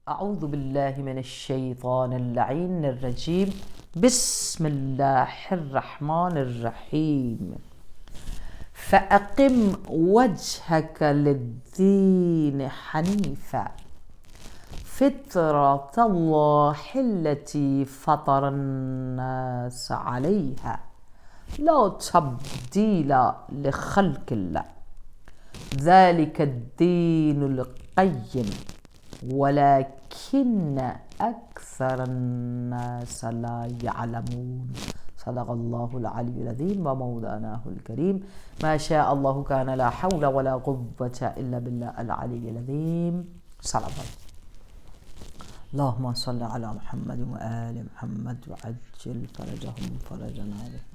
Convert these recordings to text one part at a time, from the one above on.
اعوذ باللہ من الشیطان اللعین الرجیم بسم اللہ الرحمن الرحیم فأقم وجهك للدين حنيفا فطرة الله التي فطر الناس عليها لا تبديل لخلق الله ذلك الدين القيم ولكن أكثر الناس لا يعلمون صدق الله العلي العظيم ومولانا الكريم ما شاء الله كان لا حول ولا قوة إلا بالله العلي العظيم صلوات اللهم صل على محمد وآل محمد وعجل فرجهم فرجنا عليهم.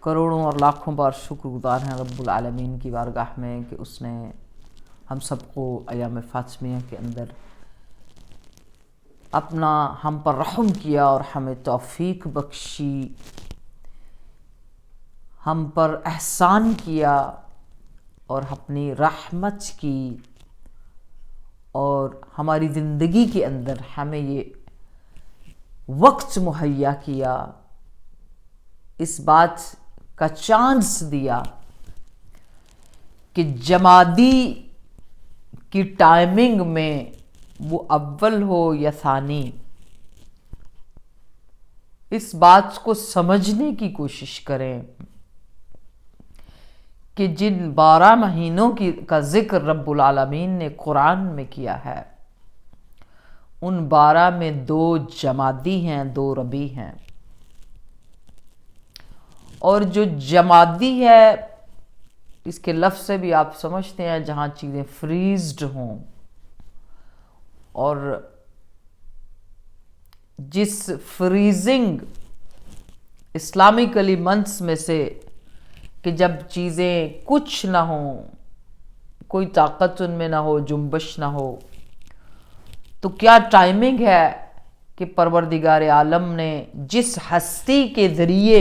کروڑوں اور لاکھوں بار شکر گزار ہیں رب العالمین کی بارگاہ میں کہ اس نے ہم سب کو ایام فاطمیہ کے اندر اپنا ہم پر رحم کیا اور ہمیں توفیق بخشی، ہم پر احسان کیا اور اپنی رحمت کی، اور ہماری زندگی کے اندر ہمیں یہ وقت مہیا کیا، اس بات کا چانس دیا کہ جمادی کی ٹائمنگ میں وہ اول ہو یا ثانی، اس بات کو سمجھنے کی کوشش کریں کہ جن 12 مہینوں کا ذکر رب العالمین نے قرآن میں کیا ہے، ان 12 میں 2 جمادی ہیں، 2 ربیع ہیں، اور جو جمادی ہے اس کے لفظ سے بھی آپ سمجھتے ہیں جہاں چیزیں فریزڈ ہوں، اور جس فریزنگ اسلامکلی منتھس میں سے کہ جب چیزیں کچھ نہ ہوں، کوئی طاقت ان میں نہ ہو، جنبش نہ ہو، تو کیا ٹائمنگ ہے کہ پروردگار عالم نے جس ہستی کے ذریعے،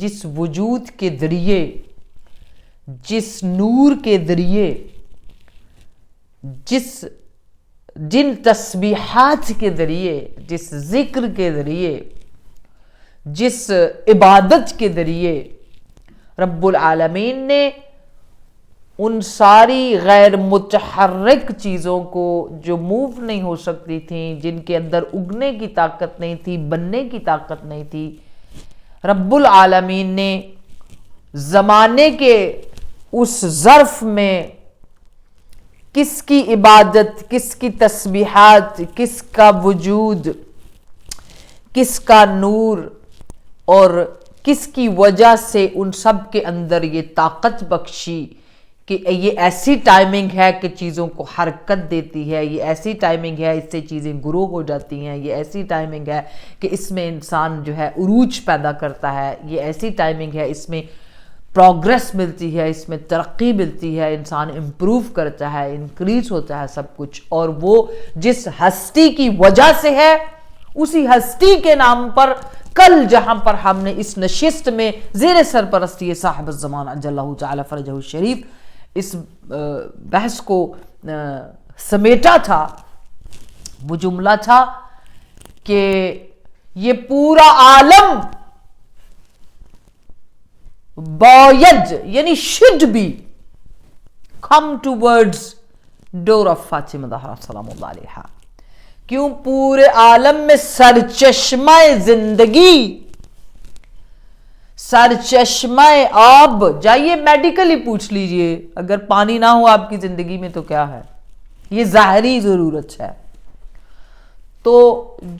جس وجود کے ذریعے، جس نور کے ذریعے، جن تسبیحات کے ذریعے، جس ذکر کے ذریعے، جس عبادت کے ذریعے رب العالمین نے ان ساری غیر متحرک چیزوں کو جو موو نہیں ہو سکتی تھیں، جن کے اندر اگنے کی طاقت نہیں تھی، بننے کی طاقت نہیں تھی، رب العالمین نے زمانے کے اس ظرف میں کس کی عبادت، کس کی تسبیحات، کس کا وجود، کس کا نور، اور کس کی وجہ سے ان سب کے اندر یہ طاقت بخشی کہ یہ ایسی ٹائمنگ ہے کہ چیزوں کو حرکت دیتی ہے، یہ ایسی ٹائمنگ ہے اس سے چیزیں گرو ہو جاتی ہیں، یہ ایسی ٹائمنگ ہے کہ اس میں انسان جو ہے عروج پیدا کرتا ہے، یہ ایسی ٹائمنگ ہے اس میں پروگریس ملتی ہے، اس میں ترقی ملتی ہے، انسان امپروو کرتا ہے، انکریز ہوتا ہے سب کچھ، اور وہ جس ہستی کی وجہ سے ہے، اسی ہستی کے نام پر کل جہاں پر ہم نے اس نشست میں زیر سرپرستی صاحب الزمان اجلہ تعالی فرجہ الشریف اس بحث کو سمیٹا تھا، وہ جملہ تھا کہ یہ پورا عالم باید یعنی should be come towards door of Fatima Zahra سلام اللہ علیہا. کیوں؟ پورے عالم میں سرچشمہ زندگی، سرچشمہ آب، جائیے میڈیکلی پوچھ لیجئے، اگر پانی نہ ہو آپ کی زندگی میں تو کیا ہے؟ یہ ظاہری ضرورت ہے. تو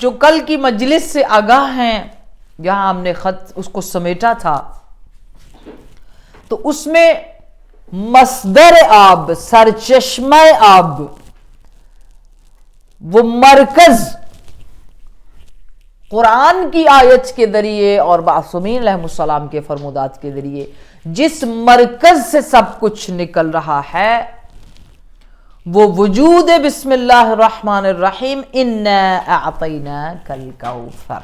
جو کل کی مجلس سے آگاہ ہیں، جہاں ہم نے خط اس کو سمیٹا تھا، تو اس میں مصدر آب، سرچشمہ آب، وہ مرکز قرآن کی آیت کے ذریعے اور معصومین علیہ السلام کے فرمودات کے ذریعے جس مرکز سے سب کچھ نکل رہا ہے، وہ وجود بسم اللہ الرحمن الرحیم انا اعطیناکل کوثر۔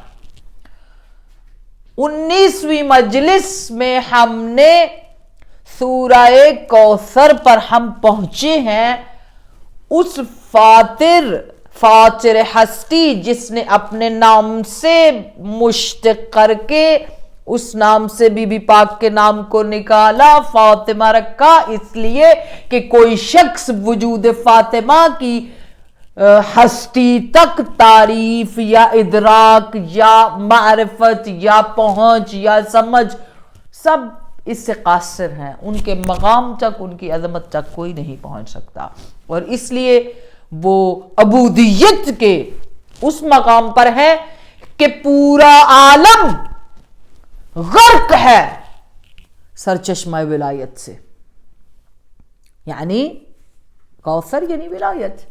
19ویں مجلس میں ہم نے سورہ کوثر پر ہم پہنچے ہیں، اس فاطر ہستی جس نے اپنے نام سے مشتق کر کے اس نام سے بی بی پاک کے نام کو نکالا، فاطمہ رکھا، اس لیے کہ کوئی شخص وجود فاطمہ کی ہستی تک تعریف یا ادراک یا معرفت یا پہنچ یا سمجھ سب اس سے قاصر ہیں، ان کے مقام تک، ان کی عظمت تک کوئی نہیں پہنچ سکتا، اور اس لیے وہ عبودیت کے اس مقام پر ہے کہ پورا عالم غرق ہے سرچشمہ ولایت سے، یعنی کوثر یعنی ولایت،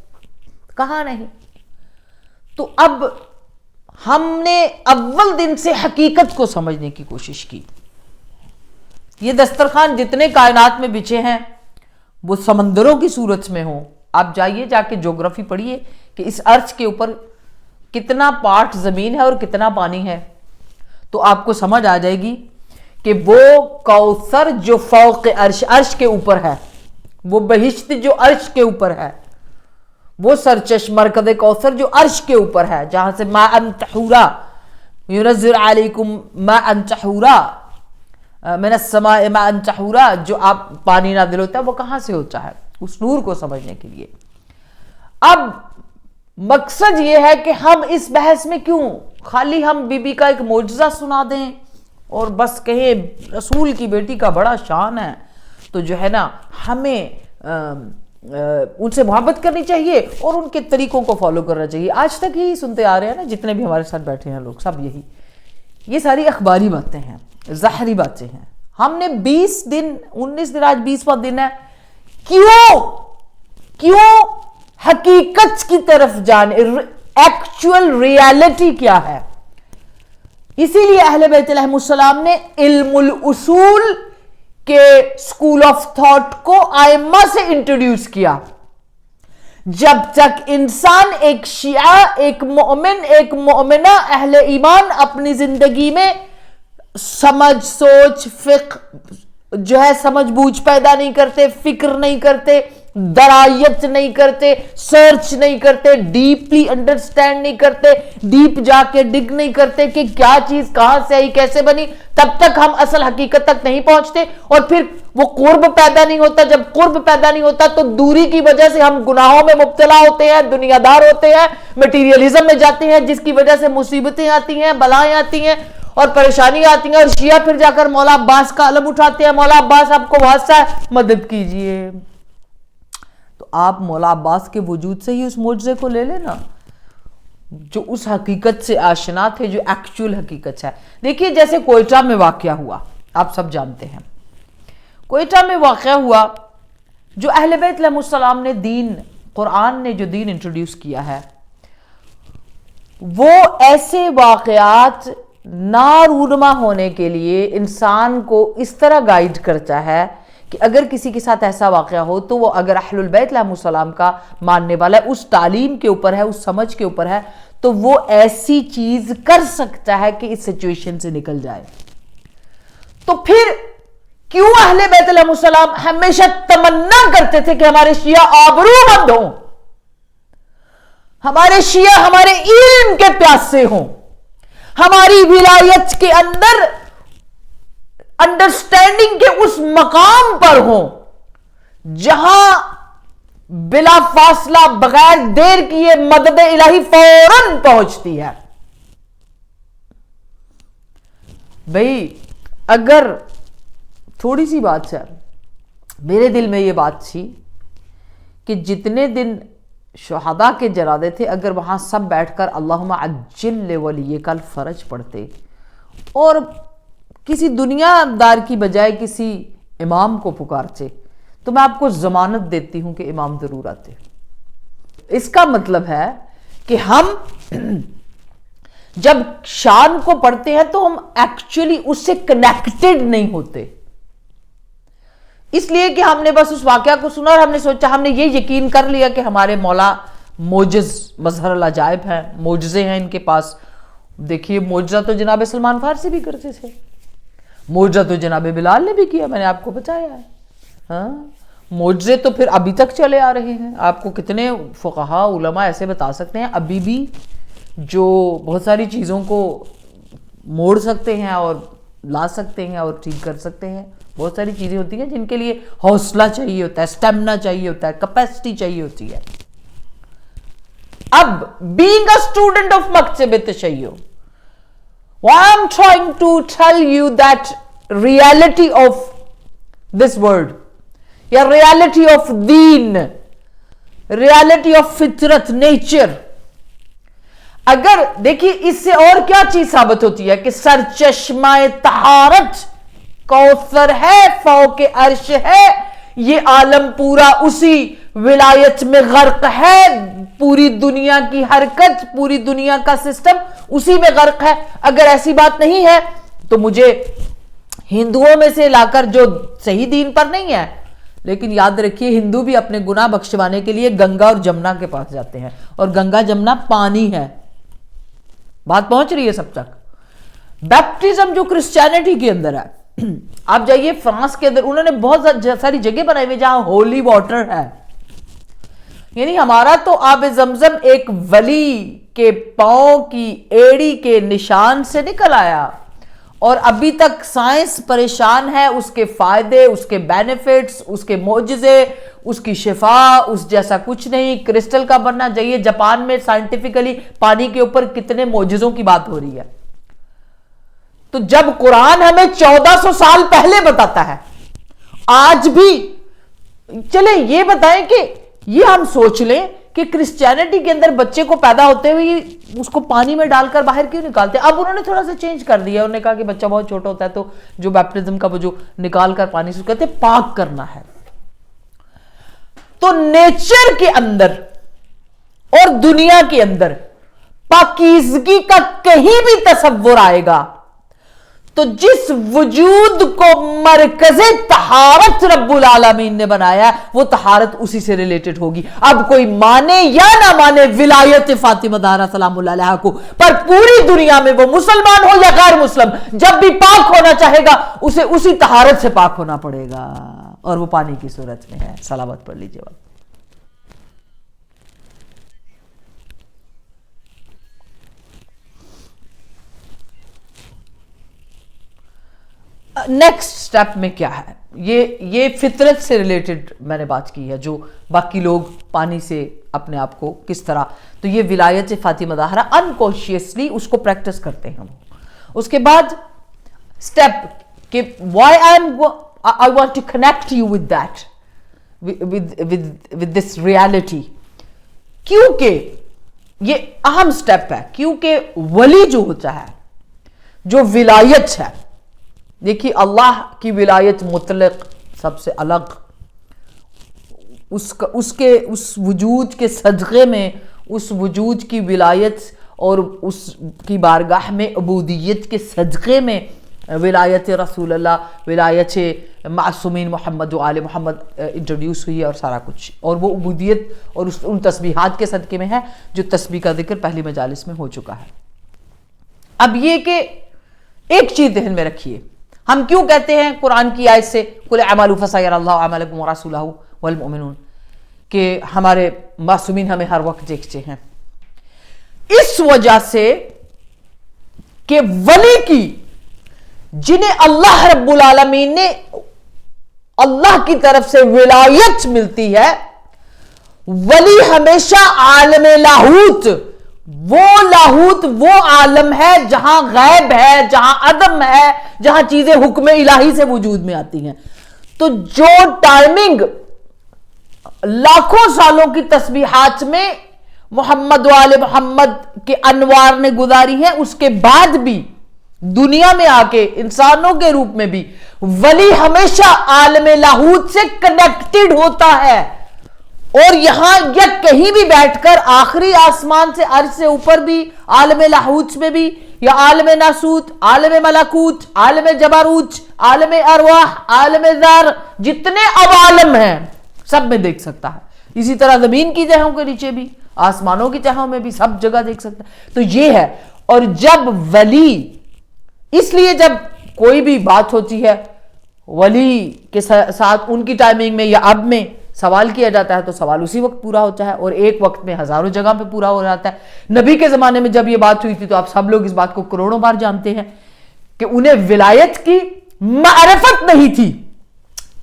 کہاں نہیں۔ تو اب ہم نے اول دن سے حقیقت کو سمجھنے کی کوشش کی۔ یہ دسترخوان جتنے کائنات میں بچھے ہیں وہ سمندروں کی صورت میں ہوں۔ آپ جائیے جا کے جغرافی پڑھیے کہ اس ارض کے اوپر کتنا پارٹ زمین ہے اور کتنا پانی ہے، تو آپ کو سمجھ آ جائے گی کہ وہ کوثر جو فوق عرش کے اوپر ہے، وہ بہشت جو عرش کے اوپر ہے، وہ سرچشمہ مرکز کوثر جو عرش کے اوپر ہے، جہاں سے ماء طہورا ينزل علیکم ماء طہورا من السماء ماء طہورا، جو آپ پانی نازل ہوتا ہے وہ کہاں سے ہوتا ہے، اس نور کو سمجھنے کے لیے۔ اب مقصد یہ ہے کہ ہم اس بحث میں کیوں خالی ہم بی بی کا ایک معجزہ سنا دیں اور بس کہیں رسول کی بیٹی کا بڑا شان ہے، تو جو ہے نا ہمیں ان سے محبت کرنی چاہیے اور ان کے طریقوں کو فالو کرنا چاہیے۔ آج تک یہی سنتے آ رہے ہیں نا، جتنے بھی ہمارے ساتھ بیٹھے ہیں لوگ، سب یہی، یہ ساری اخباری باتیں ہیں، ظاہری باتیں ہیں۔ ہم نے 20 دن 19 دن، آج 20واں دن ہے، کیوں حقیقت کی طرف جانے، ایکچول ریالٹی کیا ہے۔ اسی لیے اہل بیت علیہ السلام نے علم الاصول کے سکول آف تھاٹ کو ائمہ سے انٹروڈیوس کیا۔ جب تک انسان، ایک شیعہ، ایک مومن، ایک مومنہ، اہل ایمان اپنی زندگی میں سمجھ، سوچ، فقہ جو ہے سمجھ بوجھ پیدا نہیں کرتے، فکر نہیں کرتے، درایت نہیں کرتے، سرچ نہیں کرتے، ڈیپلی انڈرسٹینڈ نہیں کرتے، ڈیپ جا کے ڈگ نہیں کرتے کہ کیا چیز کہاں سے آئی، کیسے بنی، تب تک ہم اصل حقیقت تک نہیں پہنچتے، اور پھر وہ قرب پیدا نہیں ہوتا۔ جب قرب پیدا نہیں ہوتا تو دوری کی وجہ سے ہم گناہوں میں مبتلا ہوتے ہیں، دنیا دار ہوتے ہیں، میٹیریلزم میں جاتے ہیں، جس کی وجہ سے مصیبتیں آتی ہیں، بلائیں آتی ہیں اور پریشانیاں آتی ہیں، اور شیعہ پھر جا کر مولا عباس کا علم اٹھاتے ہیں، مولا عباس آپ کو حادثہ ہے، مدد کیجئے۔ تو آپ مولا عباس کے وجود سے ہی اس معجزے کو لے لینا جو اس حقیقت سے آشنا تھے، جو ایکچول حقیقت ہے۔ دیکھیے جیسے کوئٹہ میں واقعہ ہوا، آپ سب جانتے ہیں، کوئٹہ میں واقعہ ہوا، جو اہل بیت علیہ السلام نے دین، قرآن نے جو دین انٹروڈیوس کیا ہے، وہ ایسے واقعات نارونما ہونے کے لیے انسان کو اس طرح گائیڈ کرتا ہے کہ اگر کسی کے ساتھ ایسا واقعہ ہو تو وہ اگر اہل البیت علیہ السلام کا ماننے والا ہے، اس تعلیم کے اوپر ہے، اس سمجھ کے اوپر ہے، تو وہ ایسی چیز کر سکتا ہے کہ اس سچویشن سے نکل جائے۔ تو پھر کیوں اہل بیت علیہ السلام ہمیشہ تمنا کرتے تھے کہ ہمارے شیعہ آبرو مند ہوں، ہمارے شیعہ ہمارے علم کے پیاسے ہوں، ہماری ولایت کے اندر انڈرسٹینڈنگ کے اس مقام پر ہوں جہاں بلا فاصلہ بغیر دیر کیے مدد الہی فوراً پہنچتی ہے۔ بھئی اگر تھوڑی سی بات ہے، میرے دل میں یہ بات تھی کہ جتنے دن شہداء کے جنازے تھے، اگر وہاں سب بیٹھ کر اللہم عجل لولیک الفرج پڑھتے اور کسی دنیا دار کی بجائے کسی امام کو پکارتے، تو میں آپ کو ضمانت دیتی ہوں کہ امام ضرور آتے۔ اس کا مطلب ہے کہ ہم جب شان کو پڑھتے ہیں تو ہم ایکچولی اس سے کنیکٹڈ نہیں ہوتے، اس لیے کہ ہم نے بس اس واقعہ کو سنا اور ہم نے سوچا، ہم نے یہ یقین کر لیا کہ ہمارے مولا موجز مظہر العجائب ہیں، معجزے ہیں ان کے پاس. دیکھیے معجزہ تو جناب سلمان فارسی بھی کرتے تھے، معجزہ تو جناب بلال نے بھی کیا، میں نے آپ کو بتایا ہے. ہاں معجزے تو پھر ابھی تک چلے آ رہے ہیں. آپ کو کتنے فقہا علماء ایسے بتا سکتے ہیں ابھی بھی جو بہت ساری چیزوں کو موڑ سکتے ہیں اور لا سکتے ہیں اور ٹھیک کر سکتے ہیں. بہت ساری چیزیں ہوتی ہیں جن کے لیے حوصلہ چاہیے ہوتا ہے، سٹیمنا چاہیے ہوتا ہے، کیپیسٹی چاہیے ہوتی ہے. اب being a student of مکتب تشیع, I am trying to tell you that reality of this word, یا reality of then, reality of فطرت, nature. اگر دیکھیے اس سے اور کیا چیز ثابت ہوتی ہے کہ سرچشمہ طہارت کوثر ہے، فوق عرش ہے، یہ عالم پورا اسی ولایت میں غرق ہے، پوری دنیا کی حرکت، پوری دنیا کا سسٹم اسی میں غرق ہے. اگر ایسی بات نہیں ہے تو مجھے ہندوؤں میں سے لا کر، جو صحیح دین پر نہیں ہے، لیکن یاد رکھیے ہندو بھی اپنے گناہ بخشوانے کے لیے گنگا اور جمنا کے پاس جاتے ہیں، اور گنگا جمنا پانی ہے. بات پہنچ رہی ہے سب تک؟ بیپٹزم جو کرسچینٹی کے اندر ہے، آپ جائیے فرانس کے اندر، انہوں نے بہت ساری جگہ بنائی ہوئی جہاں ہولی واٹر ہے. یعنی ہمارا تو آب زمزم ایک ولی کے پاؤں کی ایڑی کے نشان سے نکل آیا، اور ابھی تک سائنس پریشان ہے. اس کے فائدے، اس کے بینیفٹس، اس کے معجزے، اس کی شفا، اس جیسا کچھ نہیں. کرسٹل کا بننا چاہیے. جاپان میں سائنٹیفکلی پانی کے اوپر کتنے معجزوں کی بات ہو رہی ہے. تو جب قرآن ہمیں 1400 سال پہلے بتاتا ہے، آج بھی چلیں یہ بتائیں کہ یہ ہم سوچ لیں کہ کرسچینٹی کے اندر بچے کو پیدا ہوتے ہوئے اس کو پانی میں ڈال کر باہر کیوں نکالتے؟ اب انہوں نے تھوڑا سا چینج کر دیا. انہوں نے کہا کہ بچہ بہت چھوٹا ہوتا ہے تو جو بیپٹزم کا وہ جو نکال کر پانی سے کہتے ہیں پاک کرنا ہے. تو نیچر کے اندر اور دنیا کے اندر پاکیزگی کا کہیں بھی تصور آئے گا تو جس وجود کو مرکز طہارت رب العالمین نے بنایا وہ طہارت اسی سے ریلیٹڈ ہوگی. اب کوئی مانے یا نہ مانے ولایت فاطمہ زہرا سلام اللہ علیہا کو، پر پوری دنیا میں وہ مسلمان ہو یا غیر مسلم، جب بھی پاک ہونا چاہے گا اسے اسی طہارت سے پاک ہونا پڑے گا، اور وہ پانی کی صورت میں ہے. صلوات پڑھ لیجیے. نیکسٹ سٹیپ میں کیا ہے؟ یہ فطرت سے ریلیٹڈ میں نے بات کی ہے، جو باقی لوگ پانی سے اپنے آپ کو کس طرح، تو یہ ولایت فاطمہ زہرا انکانشیسلی اس کو پریکٹس کرتے ہیں. اس کے بعد سٹیپ کہ why I want to connect you with that, with this reality, کیونکہ یہ اہم سٹیپ ہے. کیونکہ ولی جو ہوتا ہے، جو ولایت ہے، دیکھیے اللہ کی ولایت مطلق سب سے الگ، اس وجود کے صدقے میں، اس وجود کی ولایت اور اس کی بارگاہ میں عبودیت کے صدقے میں ولایت رسول اللہ، ولایت معصومین محمد و آل محمد انٹروڈیوس ہوئی ہے، اور سارا کچھ، اور وہ عبودیت اور ان تسبیحات کے صدقے میں ہے جو تسبیح کا ذکر پہلی مجالس میں ہو چکا ہے. اب یہ کہ ایک چیز ذہن میں رکھیے، ہم کیوں کہتے ہیں قرآن کی آیت سے قُلْ اعْمَلُوا فَسَيَرَى اللَّهُ عَمَلَكُمْ وَرَسُولُهُ وَالْمُؤْمِنُونَ، کہ ہمارے معصومین ہمیں ہر وقت دیکھتے ہیں، اس وجہ سے کہ ولی کی، جنہیں اللہ رب العالمین نے اللہ کی طرف سے ولایت ملتی ہے، ولی ہمیشہ عالم لاہوت، وہ لاہوت وہ عالم ہے جہاں غیب ہے، جہاں عدم ہے، جہاں چیزیں حکم الہی سے وجود میں آتی ہیں. تو جو ٹائمنگ لاکھوں سالوں کی تسبیحات میں محمد و آل محمد کے انوار نے گزاری ہے، اس کے بعد بھی دنیا میں آ کے انسانوں کے روپ میں بھی ولی ہمیشہ عالم لاہوت سے کنیکٹڈ ہوتا ہے. اور یہاں یا کہیں بھی بیٹھ کر آخری آسمان سے عرش سے اوپر بھی عالم لاہوت میں بھی یا عالم ناسوت، عالم ملکوت، عالم جبروت، عالم ارواح، عالم ذر، جتنے عوالم ہیں سب میں دیکھ سکتا ہے. اسی طرح زمین کی تہوں کے نیچے بھی، آسمانوں کی تہوں میں بھی، سب جگہ دیکھ سکتا ہے. تو یہ ہے. اور جب ولی، اس لیے جب کوئی بھی بات ہوتی ہے ولی کے ساتھ ان کی ٹائمنگ میں یا اب میں سوال کیا جاتا ہے تو سوال اسی وقت پورا ہوتا ہے، اور ایک وقت میں ہزاروں جگہ پہ پورا ہو جاتا ہے. نبی کے زمانے میں جب یہ بات ہوئی تھی تو آپ سب لوگ اس بات کو کروڑوں بار جانتے ہیں کہ انہیں ولایت کی معرفت نہیں تھی،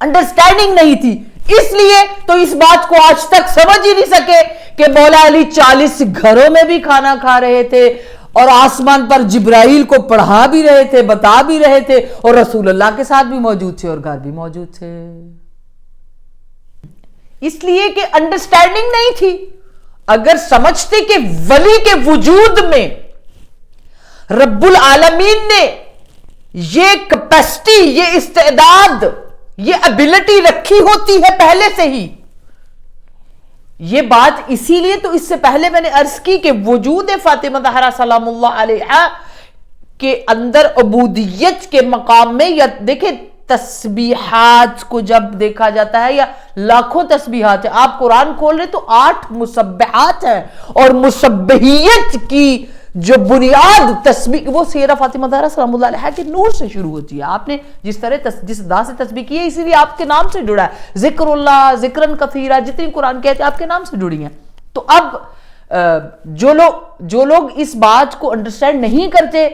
انڈرسٹینڈنگ نہیں تھی. اس لیے تو اس بات کو آج تک سمجھ ہی نہیں سکے کہ مولا علی 40 گھروں میں بھی کھانا کھا رہے تھے، اور آسمان پر جبرائیل کو پڑھا بھی رہے تھے، بتا بھی رہے تھے، اور رسول اللہ کے ساتھ بھی موجود تھے اور گھر بھی موجود تھے. اس لیے کہ انڈرسٹینڈنگ نہیں تھی. اگر سمجھتے کہ ولی کے وجود میں رب العالمین نے یہ کیپیسٹی، یہ استعداد، یہ ایبلٹی رکھی ہوتی ہے پہلے سے ہی. یہ بات اسی لیے تو اس سے پہلے میں نے عرض کی کہ وجود فاطمہ زہرا سلام اللہ علیہا کے اندر عبودیت کے مقام میں، یا دیکھیں تسبیحات کو جب دیکھا جاتا ہے یا لاکھوں تسبیحات ہیں، آپ قرآن کھول رہے تو 8 مسبحات ہیں، اور مسبحیت کی جو بنیاد تسبیح وہ سیدہ فاطمہ زہرا سلام اللہ علیہا کے نور سے شروع ہوتی ہے. آپ نے جس طرح جس ادا سے تسبیح کی ہے اسی لیے آپ کے نام سے جڑا ہے. ذکر اللہ، ذکرن کثیرہ، جتنی قرآن کہتے ہیں آپ کے نام سے جڑی ہیں. تو اب جو لوگ اس بات کو انڈرسٹینڈ نہیں کرتے،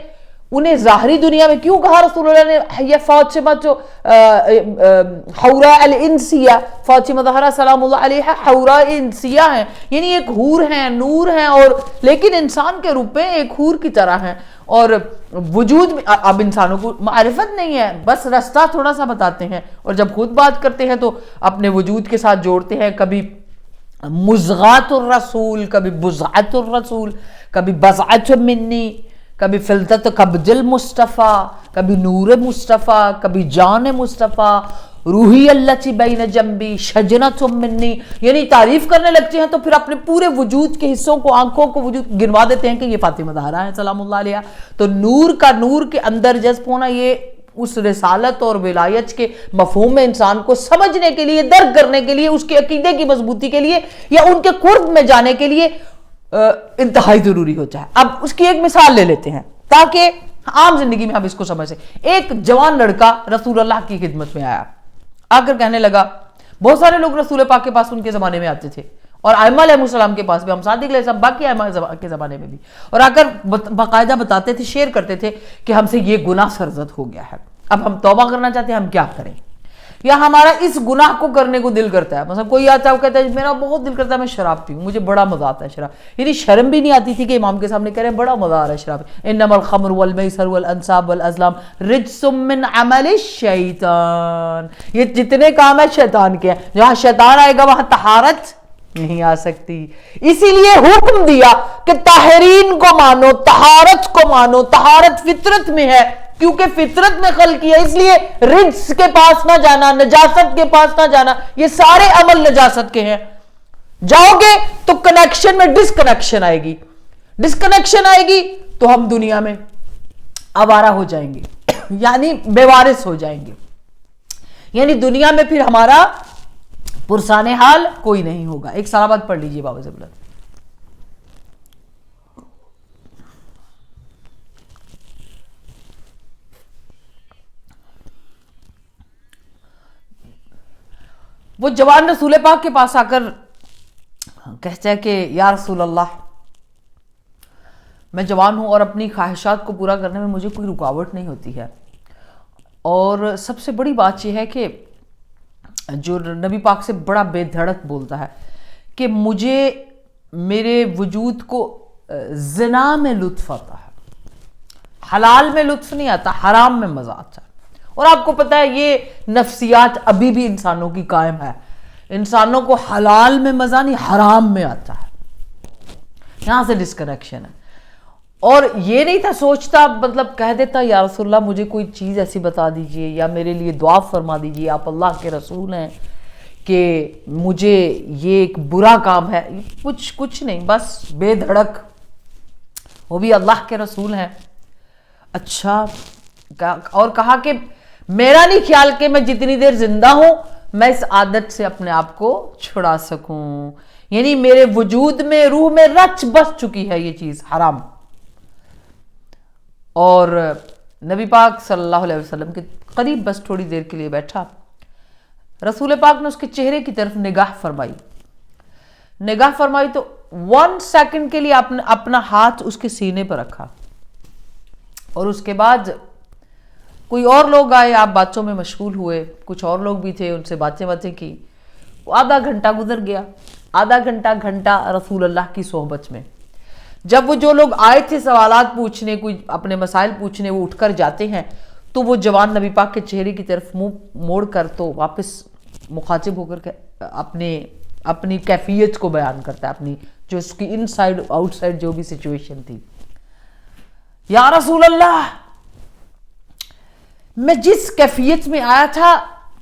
انہیں ظاہری دنیا میں کیوں کہا رسول اللہ نے یہ فاطمہ جو حوراء الانسیہ، فاطمہ زہرا سلام اللہ علیہا حوراء انسیہ ہیں، یعنی ایک حور ہیں، نور ہیں، اور لیکن انسان کے روپ میں ایک حور کی طرح ہیں. اور وجود میں اب انسانوں کو معرفت نہیں ہے، بس رستہ تھوڑا سا بتاتے ہیں، اور جب خود بات کرتے ہیں تو اپنے وجود کے ساتھ جوڑتے ہیں. کبھی مزغات الرسول، کبھی بزعت الرسول، کبھی بزعت منی، کبھی فلتت قبض المصطفیٰ، کبھی نور مصطفیٰ، کبھی جان مصطفیٰ، روحی التی بین جنبی شجنۃ منی. یعنی تعریف کرنے لگتے ہیں تو پھر اپنے پورے وجود کے حصوں کو، آنکھوں کو وجود گنوا دیتے ہیں کہ یہ فاطمہ زہرا ہے سلام اللہ علیہا. تو نور کا نور کے اندر جذب ہونا، یہ اس رسالت اور ولایت کے مفہوم میں انسان کو سمجھنے کے لیے، درک کرنے کے لیے، اس کے عقیدے کی مضبوطی کے لیے یا ان کے قرب میں جانے کے لیے انتہائی ضروری ہوتا ہے. اب اس کی ایک مثال لے لیتے ہیں تاکہ عام زندگی میں آپ اس کو سمجھ سکیں. ایک جوان لڑکا رسول اللہ کی خدمت میں آیا، آ کر کہنے لگا، بہت سارے لوگ رسول پاک کے پاس ان کے زمانے میں آتے تھے، اور ائمہ علیہ السلام کے پاس بھی، ہم صادق علیہ السلام، باقی ائمہ کے زمانے میں بھی، اور آ کر باقاعدہ بتاتے تھے، شیئر کرتے تھے کہ ہم سے یہ گناہ سرزد ہو گیا ہے، اب ہم توبہ کرنا چاہتے ہیں، ہم کیا کریں، یا ہمارا اس گناہ کو کرنے کو دل کرتا ہے. مثلا کوئی آتا ہے وہ کہتا ہے میرا بہت دل کرتا ہے میں شراب پیوں، مجھے بڑا مزہ آتا ہے شراب. یعنی شرم بھی نہیں آتی تھی کہ امام کے سامنے کہہ رہے ہیں بڑا مزہ آ رہا ہے شراب. انما الخمر والمیسر والانصاب والازلام رجس من عمل الشیطان، یہ جتنے کام ہے شیطان کے ہیں، جہاں شیطان آئے گا وہاں طہارت نہیں آ سکتی. اسی لیے حکم دیا کہ طاہرین کو مانو، طہارت کو مانو. طہارت فطرت میں ہے کیونکہ فطرت میں خلق کیا، اس لیے رجس کے پاس نہ جانا، نجاست کے پاس نہ جانا، یہ سارے عمل نجاست کے ہیں. جاؤ گے تو کنیکشن میں ڈسکنیکشن آئے گی، ڈسکنیکشن آئے گی تو ہم دنیا میں آوارہ ہو جائیں گے، یعنی بے وارث ہو جائیں گے. یعنی دنیا میں پھر ہمارا پرسان حال کوئی نہیں ہوگا. ایک صحابت پڑھ لیجئے بابا زبلت. وہ جوان رسول پاک کے پاس آ کر کہتا ہے کہ یا رسول اللہ، میں جوان ہوں اور اپنی خواہشات کو پورا کرنے میں مجھے کوئی رکاوٹ نہیں ہوتی ہے، اور سب سے بڑی بات یہ ہے کہ جو نبی پاک سے بڑا بے دھڑک بولتا ہے کہ مجھے میرے وجود کو زنا میں لطف آتا ہے، حلال میں لطف نہیں آتا، حرام میں مزہ آتا ہے. اور آپ کو پتا ہے یہ نفسیات ابھی بھی انسانوں کی قائم ہے. انسانوں کو حلال میں مزہ نہیں، حرام میں آتا ہے. یہاں سے ڈسکنیکشن ہے. اور یہ نہیں تھا سوچتا، مطلب کہہ دیتا یا رسول اللہ مجھے کوئی چیز ایسی بتا دیجئے یا میرے لیے دعا فرما دیجئے، آپ اللہ کے رسول ہیں، کہ مجھے یہ ایک برا کام ہے. کچھ نہیں، بس بے دھڑک، وہ بھی اللہ کے رسول ہیں. اچھا اور کہا کہ میرا نہیں خیال کہ میں جتنی دیر زندہ ہوں میں اس عادت سے اپنے آپ کو چھڑا سکوں، یعنی میرے وجود میں روح میں رچ بس چکی ہے یہ چیز حرام۔ اور نبی پاک صلی اللہ علیہ وسلم کے قریب بس تھوڑی دیر کے لیے بیٹھا، رسول پاک نے اس کے چہرے کی طرف نگاہ فرمائی تو 1 سیکنڈ کے لیے اپنا ہاتھ اس کے سینے پر رکھا، اور اس کے بعد کوئی اور لوگ آئے، آپ باتوں میں مشغول ہوئے، کچھ اور لوگ بھی تھے، ان سے باتیں کی، آدھا گھنٹہ گزر گیا، آدھا گھنٹہ رسول اللہ کی صحبت میں۔ جب وہ جو لوگ آئے تھے سوالات پوچھنے، کوئی اپنے مسائل پوچھنے، وہ اٹھ کر جاتے ہیں تو وہ جوان نبی پاک کے چہرے کی طرف منہ موڑ کر تو واپس مخاطب ہو کر اپنی کیفیت کو بیان کرتا ہے، اپنی جو اس کی ان سائڈ آؤٹ سائڈ جو بھی سچویشن تھی۔ یا رسول اللہ، میں جس کیفیت میں آیا تھا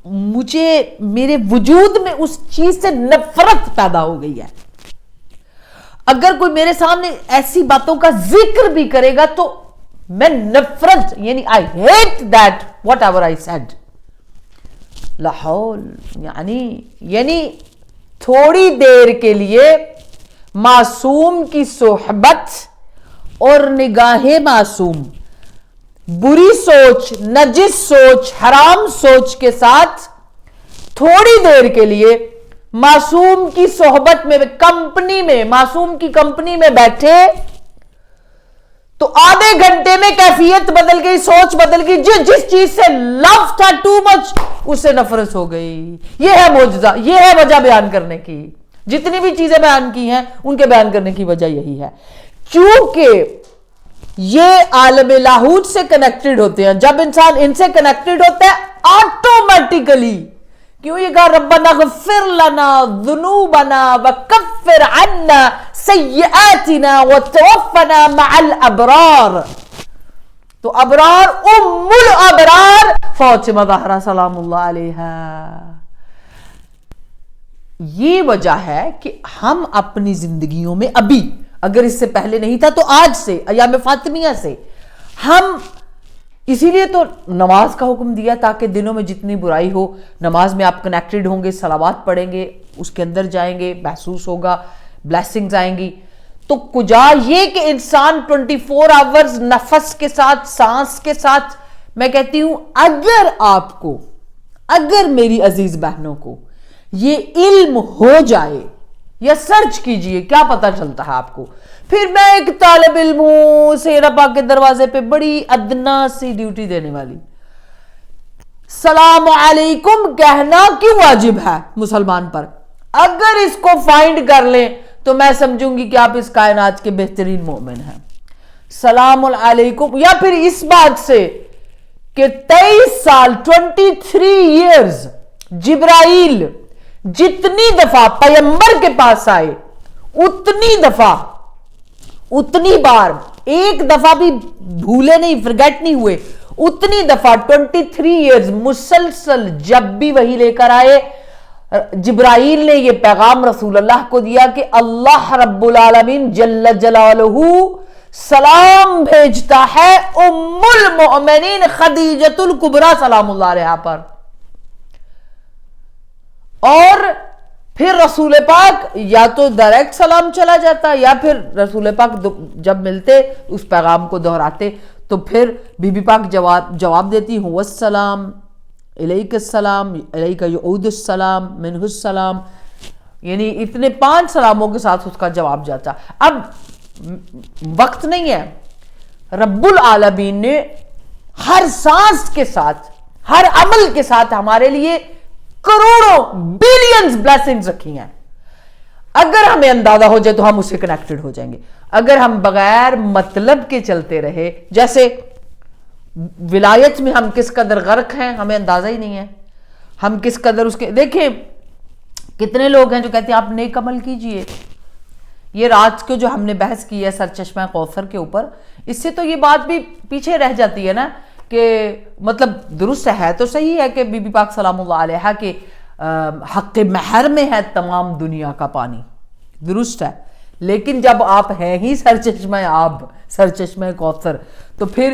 مجھے میرے وجود میں اس چیز سے نفرت پیدا ہو گئی ہے، اگر کوئی میرے سامنے ایسی باتوں کا ذکر بھی کرے گا تو میں نفرت، یعنی I hate that whatever I said۔ لا حول، یعنی تھوڑی دیر کے لیے معصوم کی صحبت اور نگاہ معصوم، بری سوچ، نجس سوچ، حرام سوچ کے ساتھ تھوڑی دیر کے لیے معصوم کی صحبت میں، کمپنی میں، معصوم کی کمپنی میں بیٹھے تو آدھے گھنٹے میں کیفیت بدل گئی، سوچ بدل گئی، جس چیز سے لو تھا ٹو مچ اس سے نفرت ہو گئی۔ یہ ہے معجزہ، یہ ہے وجہ بیان کرنے کی۔ جتنی بھی چیزیں بیان کی ہیں ان کے بیان کرنے کی وجہ یہی ہے، چونکہ یہ عالم لاہوت سے کنیکٹڈ ہوتے ہیں۔ جب انسان ان سے کنیکٹڈ ہوتا ہے آٹومیٹیکلی، کیوں یہ کہا ربنا اغفر لنا ذنوبنا وکفر عنا سیئاتنا وتوفنا مع الابرار، تو ابرار ام الابرار فاطمہ زہرا سلام اللہ علیہا۔ یہ وجہ ہے کہ ہم اپنی زندگیوں میں ابھی، اگر اس سے پہلے نہیں تھا تو آج سے، ایام فاطمیہ سے، ہم اسی لیے تو نماز کا حکم دیا تاکہ دنوں میں جتنی برائی ہو نماز میں آپ کنیکٹڈ ہوں گے، صلوات پڑھیں گے، اس کے اندر جائیں گے، محسوس ہوگا، بلیسنگز آئیں گی۔ تو کجا یہ کہ انسان 24 آورز نفس کے ساتھ، سانس کے ساتھ، میں کہتی ہوں اگر میری عزیز بہنوں کو یہ علم ہو جائے، یا سرچ کیجئے، کیا پتہ چلتا ہے آپ کو۔ پھر میں ایک طالب علم ہوں، سیرا پاک کے دروازے پہ بڑی ادنا سی ڈیوٹی دینے والی، سلام علیکم کہنا کیوں واجب ہے مسلمان پر؟ اگر اس کو فائنڈ کر لیں تو میں سمجھوں گی کہ آپ اس کائنات کے بہترین مومن ہیں۔ سلام علیکم، یا پھر اس بات سے کہ 23 سال 23 ایئرز جبرائیل جتنی دفعہ پیغمبر کے پاس آئے، اتنی دفعہ، اتنی بار، ایک دفعہ بھی بھولے نہیں، فرگیٹ نہیں ہوئے، اتنی دفعہ 23 ایئرز مسلسل جب بھی وحی لے کر آئے، جبرائیل نے یہ پیغام رسول اللہ کو دیا کہ اللہ رب العالمین جل جلالہ سلام بھیجتا ہے ام المؤمنین خدیجۃ الکبریٰ سلام اللہ علیہا پر۔ اور پھر رسول پاک یا تو ڈائریکٹ سلام چلا جاتا، یا پھر رسول پاک جب ملتے اس پیغام کو دہراتے، تو پھر بی بی پاک جواب دیتی ہوں والسلام علیک السلام علیک یعود السلام منہ السلام، یعنی اتنے 5 سلاموں کے ساتھ اس کا جواب جاتا۔ اب وقت نہیں ہے، رب العالمین نے ہر سانس کے ساتھ، ہر عمل کے ساتھ ہمارے لیے کروڑوں بلینز بلیسنگز رکھی ہیں۔ اگر ہمیں اندازہ ہو جائے تو ہم اس سے کنیکٹڈ ہو جائیں گے۔ اگر ہم بغیر مطلب کے چلتے رہے، جیسے ولایت میں ہم کس قدر غرق ہیں ہمیں اندازہ ہی نہیں ہے، ہم کس قدر اس کے، دیکھیں کتنے لوگ ہیں جو کہتے ہیں آپ نیک عمل کیجئے۔ یہ رات کو جو ہم نے بحث کی ہے سرچشمہ کوثر کے اوپر، اس سے تو یہ بات بھی پیچھے رہ جاتی ہے نا، کہ مطلب درست ہے تو صحیح ہے کہ بی بی پاک سلام اللہ علیہا کے حق مہر میں ہے تمام دنیا کا پانی، درست ہے، لیکن جب آپ ہیں ہی سرچشمہ آب، سرچشمہ کوثر، تو پھر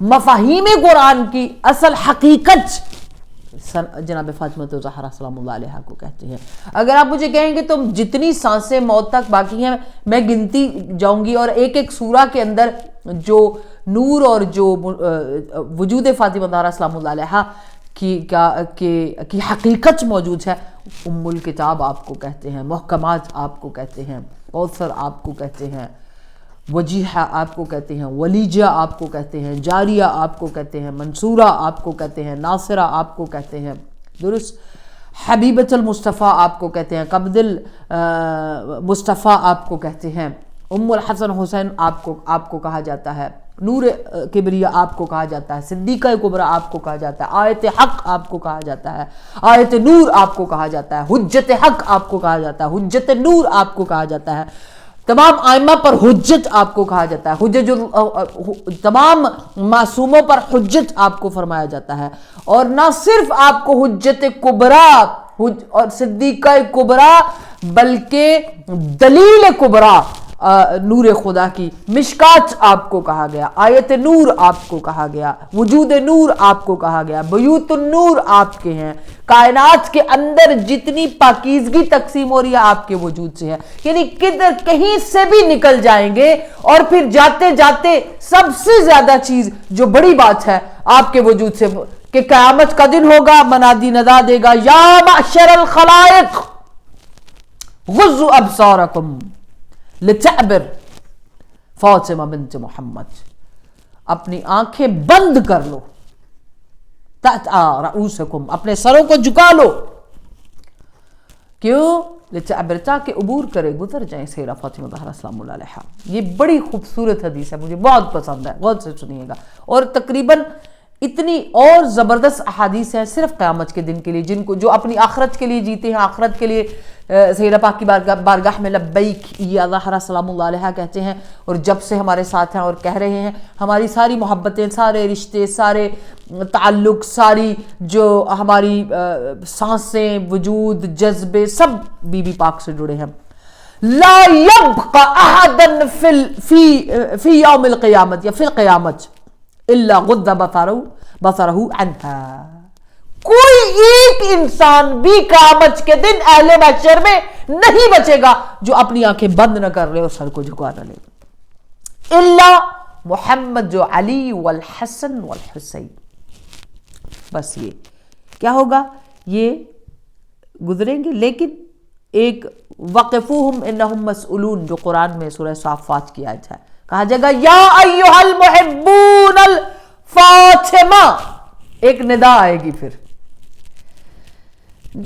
مفاہیم قرآن کی اصل حقیقت جناب فاطمہ الزہرا سلام اللہ علیہا کو کہتے ہیں۔ اگر آپ مجھے کہیں گے تم جتنی سانسیں موت تک باقی ہیں میں گنتی جاؤں گی، اور ایک ایک سورہ کے اندر جو نور اور جو وجود فاطمہ الزہرا سلام اللہ علیہا کی حقیقت موجود ہے، ام الکتاب آپ کو کہتے ہیں، محکمات آپ کو کہتے ہیں، کوثر آپ کو کہتے ہیں، وجیحہ آپ کو کہتے ہیں، ولیجہ آپ کو کہتے ہیں، جاریہ آپ کو کہتے ہیں، منصورہ آپ کو کہتے ہیں، ناصرہ آپ کو کہتے ہیں، درست، حبیبۃ المصطفیٰ آپ کو کہتے ہیں، قبض المصطفیٰ آپ کو کہتے ہیں، ام الحسن حسین آپ کو کہا جاتا ہے، نور کبریہ آپ کو کہا جاتا ہے، صدیقہ کبریٰ آپ کو کہا جاتا ہے، آیت حق آپ کو کہا جاتا ہے، آیت نور آپ کو کہا جاتا ہے، حجت حق آپ کو کہا جاتا ہے، حجت نور آپ کو کہا جاتا ہے، تمام ائمہ پر حجت آپ کو کہا جاتا ہے، تمام معصوموں پر حجت آپ کو فرمایا جاتا ہے، اور نہ صرف آپ کو حجت کبریٰ اور صدیقہ کبریٰ بلکہ دلیل کبریٰ نور خدا کی مشکات آپ کو کہا گیا، آیت نور آپ کو کہا گیا، وجود نور آپ کو کہا گیا، بیوت النور آپ کے ہیں، کائنات کے اندر جتنی پاکیزگی تقسیم ہو رہی ہے آپ کے وجود سے ہے، یعنی کدھر کہیں سے بھی نکل جائیں گے، اور پھر جاتے جاتے سب سے زیادہ چیز جو بڑی بات ہے آپ کے وجود سے کہ قیامت کا دن ہوگا، منادی ندا دے گا، یا معشر الخلائق غضوا ابصارکم لتعبر فاطمہ بنت محمد، اپنی آنکھیں بند کر لو، تأتآ رؤوسکم، اپنے سروں کو جھکا لو، کیوں؟ لتعبر، تاکہ عبور کرے، گزر جائیں سیرہ فاطمہ الزہرا سلام اللہ علیہا۔ یہ بڑی خوبصورت حدیث ہے، مجھے بہت پسند ہے، غور سے سنیے گا، اور تقریباً اتنی اور زبردست احادیث ہیں صرف قیامت کے دن کے لیے، جن کو جو اپنی آخرت کے لیے جیتے ہیں، آخرت کے لیے سیدہ پاک کی بارگاہ میں لبیک یا زہرا سلام اللہ علیہا کہتے ہیں، اور جب سے ہمارے ساتھ ہیں اور کہہ رہے ہیں، ہماری ساری محبتیں، سارے رشتے، سارے تعلق، ساری جو ہماری سانسیں، وجود، جذبے، سب بی بی پاک سے جڑے ہیں۔ لا يبقى احدا فی یوم القیامت یا فی القیامت الا غض بصرہ عنہا، کوئی ایک انسان بھی قیامت کے دن اہل محشر میں نہیں بچے گا جو اپنی آنکھیں بند نہ کر لے اور سر کو جھکا نہ لے، الا محمد جو علی والحسن والحسین، بس یہ کیا ہوگا، یہ گزریں گے، لیکن ایک وقفوہم انہم مسئولون جو قرآن میں سورہ صافات کی آیت ہے، کہا جائے گا یا ایھا المحبون الفاطمہ، ایک ندا آئے گی، پھر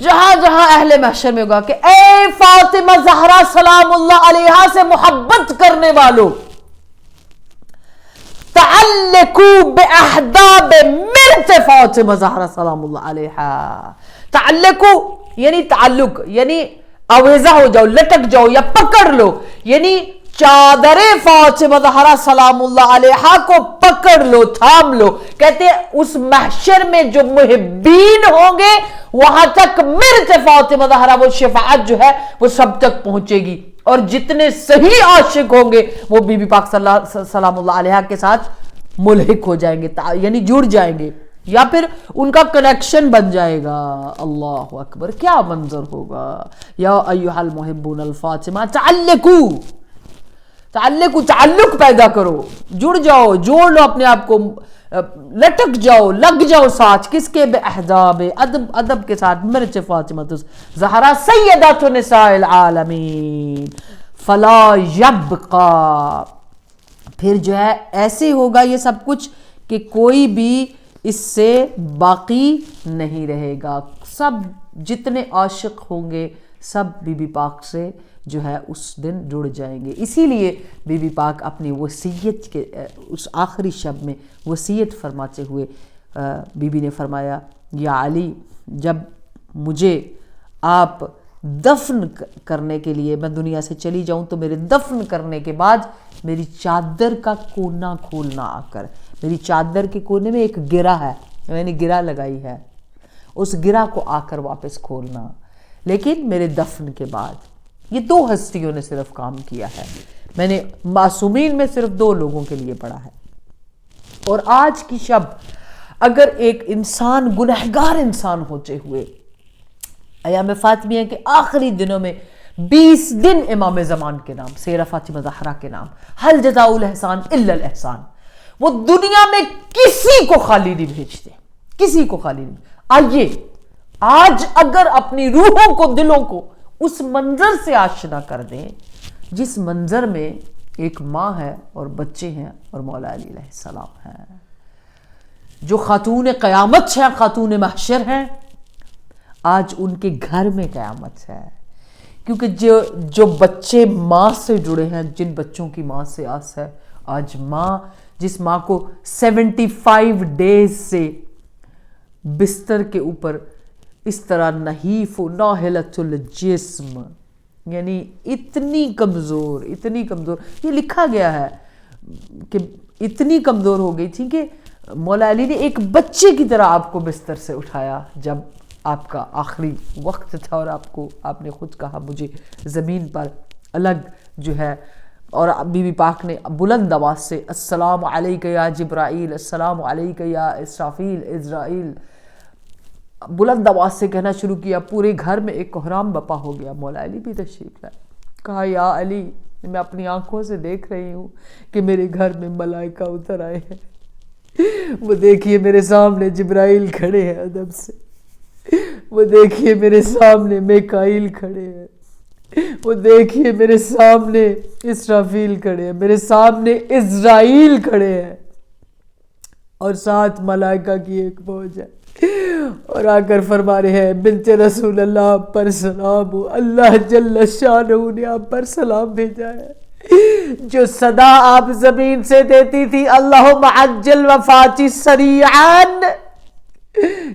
جہاں جہاں اہل محشر میں ہوگا کہ اے فاطمہ زہرا سلام اللہ علیہا سے محبت کرنے والو، تعلقوا باحداب مرت فاطمہ زہرا سلام اللہ علیہا، تعلقوا یعنی تعلق، یعنی آویزہ ہو جاؤ، لٹک جاؤ یا پکڑ لو، یعنی چادر فاطمہ زہرا سلام اللہ علیہا کو پکڑ لو، تھام لو، کہتے ہیں اس محشر میں جو محبین ہوں گے وہاں تک مرت فاطمہ زہرا وہ شفاعت جو ہے وہ سب تک پہنچے گی، اور جتنے صحیح عاشق ہوں گے وہ بی بی پاک سلام اللہ علیہا کے ساتھ ملحق ہو جائیں گے، یعنی جڑ جائیں گے، یا پھر ان کا کنیکشن بن جائے گا۔ اللہ اکبر، کیا منظر ہوگا۔ یا ایھا المحبون الفاطمہ تعلق پیدا کرو، جڑ جاؤ، جوڑ لو اپنے آپ کو، لٹک جاؤ، لگ جاؤ ساتھ، کس کے؟ بے احداب، ادب کے ساتھ، مرچ فاطمہ زہرا سیدۃ نساء العالمین، فلا یبقى، پھر جو ہے ایسے ہوگا یہ سب کچھ کہ کوئی بھی اس سے باقی نہیں رہے گا، سب جتنے عاشق ہوں گے سب بی بی پاک سے جو ہے اس دن جڑ جائیں گے۔ اسی لیے بی بی پاک اپنی وصیت کے اس آخری شب میں وصیت فرماتے ہوئے بی بی نے فرمایا، یا علی، جب مجھے آپ دفن کرنے کے لیے میں دنیا سے چلی جاؤں تو میرے دفن کرنے کے بعد میری چادر کا کونا کھولنا آ کر، میری چادر کے کونے میں ایک گرہ ہے، میں نے گرہ لگائی ہے، اس گرہ کو آ کر واپس کھولنا، لیکن میرے دفن کے بعد۔ یہ 2 ہستیوں نے صرف کام کیا ہے، میں نے معصومین میں صرف 2 لوگوں کے لیے پڑھا ہے، اور آج کی شب اگر ایک انسان گنہگار انسان ہوتے ہوئے ایام فاطمیہ کے آخری دنوں میں 20 دن امام زمان کے نام، سیرہ فاطمہ زہرا کے نام، حل جزاء الاحسان الا الاحسان، وہ دنیا میں کسی کو خالی نہیں بھیجتے، کسی کو خالی نہیں۔ آئیے آج اگر اپنی روحوں کو، دلوں کو اس منظر سے آشنا کر دیں جس منظر میں ایک ماں ہے اور بچے ہیں اور مولا علی علیہ السلام ہیں، جو خاتون قیامت ہیں، خاتون محشر ہیں، آج ان کے گھر میں قیامت ہے، کیونکہ جو بچے ماں سے جڑے ہیں، جن بچوں کی ماں سے آس ہے، آج ماں، جس ماں کو 75 ڈیز سے بستر کے اوپر اس طرح نحیف و ناہلت الجسم، یعنی اتنی کمزور، یہ لکھا گیا ہے کہ اتنی کمزور ہو گئی تھی کہ مولا علی نے ایک بچے کی طرح آپ کو بستر سے اٹھایا جب آپ کا آخری وقت تھا، اور آپ نے خود کہا مجھے زمین پر الگ جو ہے، اور بی بی پاک نے بلند آواز سے السلام علیک یا جبرائیل، السلام علیک یا اسرافیل، عزرائیل، بلند آواز سے کہنا شروع کیا۔ پورے گھر میں ایک کوہرام بپا ہو گیا۔ مولا علی بھی تشریف لائے، کہا یا علی، میں اپنی آنکھوں سے دیکھ رہی ہوں کہ میرے گھر میں ملائکہ اتر آئے ہیں، وہ دیکھیے میرے سامنے جبرائیل کھڑے ہیں ادب سے، وہ دیکھیے میرے سامنے میکائیل کھڑے ہیں، وہ دیکھیے میرے سامنے اسرافیل کھڑے ہیں، میرے سامنے عزرائیل کھڑے ہیں، اور ساتھ ملائکہ کی ایک فوج ہے، اور آ کر فرما رہے ہیں بنت رسول اللہ پر سلام ہو، اللہ جل شانہ نے آپ پر سلام بھیجا ہے۔ جو صدا آپ زمین سے دیتی تھی اللہم عجل وفاتی سریعاً،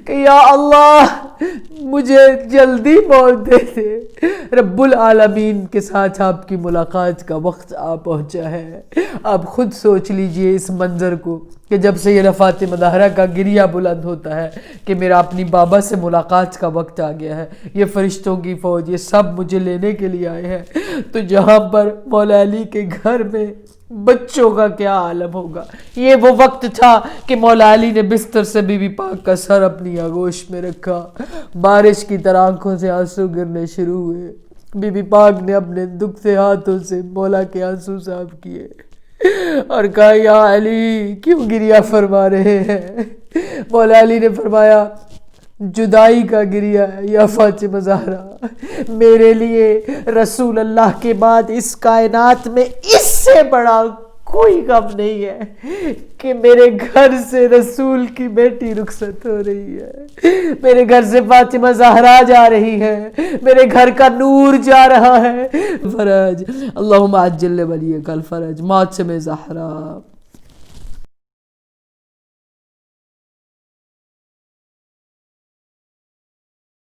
کہ یا اللہ مجھے جلدی موت دے دے، رب العالمین کے ساتھ آپ کی ملاقات کا وقت آ پہنچا ہے۔ آپ خود سوچ لیجئے اس منظر کو کہ جب سیدہ فاطمہ زہرا کا گریہ بلند ہوتا ہے کہ میرا اپنی بابا سے ملاقات کا وقت آ گیا ہے، یہ فرشتوں کی فوج، یہ سب مجھے لینے کے لیے آئے ہیں، تو جہاں پر مولا علی کے گھر میں بچوں کا کیا عالم ہوگا۔ یہ وہ وقت تھا کہ مولا علی نے بستر سے بی بی پاک کا سر اپنی آغوش میں رکھا، بارش کی طرح آنکھوں سے آنسو گرنے شروع ہوئے، بی بی پاک نے اپنے دکھتے ہاتھوں سے مولا کے آنسو صاف کیے اور کہا یا علی کیوں گریہ فرما رہے ہیں؟ مولا علی نے فرمایا جدائی کا گریہ ہے یا فاطمہ زہرا، میرے لیے رسول اللہ کے بعد اس کائنات میں اس سے بڑا کوئی غم نہیں ہے کہ میرے گھر سے رسول کی بیٹی رخصت ہو رہی ہے، میرے گھر سے فاطمہ زہرا جا رہی ہے، میرے گھر کا نور جا رہا ہے۔ فرج اللہم عجل ولیک الفرج، ماتم زہرا۔